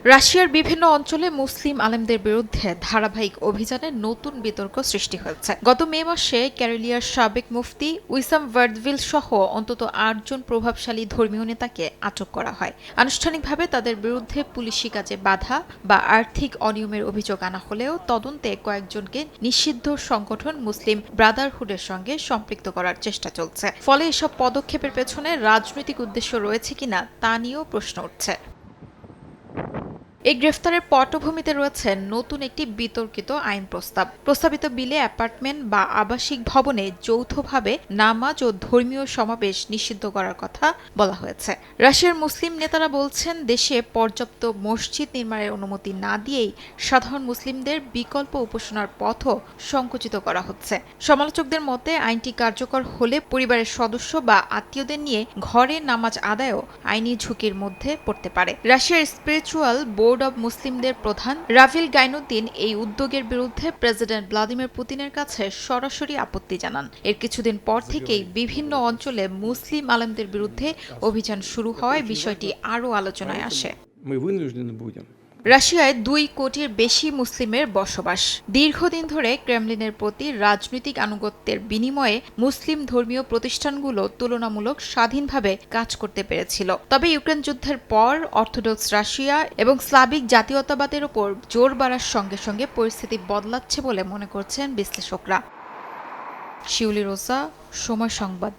রাশিয়ার বিভিন্ন অঞ্চলে মুসলিম আলেমদের বিরুদ্ধে ধারাবাহিক অভিযানে নতুন বিতর্ক সৃষ্টি হয়েছে। গত মে মাসে ক্যারেলিয়ার সাবেক মুফতি উইসাম ভার্দভিল সহ অন্তত ৮ জন প্রভাবশালী ধর্মীয় নেতাকে আটক করা হয়। আনুষ্ঠানিকভাবে তাদের বিরুদ্ধে পুলিশি কাজে বাধা বা আর্থিক অনিয়মের অভিযোগ আনা হলেও তদন্তে কয়েকজনকে নিষিদ্ধ সংগঠন মুসলিম ব্রাদারহুডের সঙ্গে সম্পৃক্ত করার চেষ্টা চলছে। ফলে এসব পদক্ষেপের পেছনে রাজনৈতিক উদ্দেশ্য রয়েছে কিনা তা নিয়েও প্রশ্ন উঠছে। এই গ্রেফতারের পটভূমিতে রয়েছে নতুন একটি বিতর্কিত আইন প্রস্তাবিত বিলে অ্যাপার্টমেন্ট বা আবাসিক ভবনে যৌথভাবে নামাজ ও ধর্মীয় সমাবেশ নিষিদ্ধ করার কথা বলা হয়েছে। রাশিয়ার মুসলিম নেতারা বলছেন, দেশে পর্যাপ্ত মসজিদ নির্মাণের অনুমতি না দিয়েই সাধারণ মুসলিমদের বিকল্প উপাসনার পথও সংকুচিত করা হচ্ছে। সমালোচকদের মতে আইনটি কার্যকর হলে পরিবারের সদস্য বা আত্মীয়দের নিয়ে ঘরে নামাজ আদায়ও আইনি ঝুঁকির মধ্যে পড়তে পারে। রাশিয়ার স্পিরিচুয়াল বোর্ড অব মুসলিমদের প্রধান রাভিল গাইনুদ্দিন এই উদ্যোগের বিরুদ্ধে প্রেসিডেন্ট ভ্লাদিমির পুতিনের কাছে সরাসরি আপত্তি জানান। এর কিছুদিন পর থেকেই বিভিন্ন অঞ্চলে মুসলিম আলেমদের বিরুদ্ধে অভিযান শুরু হওয়ায় বিষয়টি আরও আলোচনায় আসে। রাশিয়ায় ২ কোটির বেশি মুসলিমের বসবাস। দীর্ঘদিন ধরে ক্রেমলিনের প্রতি রাজনৈতিক আনুগত্যের বিনিময়ে মুসলিম ধর্মীয় প্রতিষ্ঠানগুলো তুলনামূলক স্বাধীনভাবে কাজ করতে পেরেছিল। তবে ইউক্রেন যুদ্ধের পর অর্থোডক্স রাশিয়া এবং স্লাভিক জাতীয়তাবাদের ওপর জোর বাড়ার সঙ্গে সঙ্গে পরিস্থিতি বদলাচ্ছে বলে মনে করছেন বিশ্লেষকরা। শিউলি রোজা, সময় সংবাদ।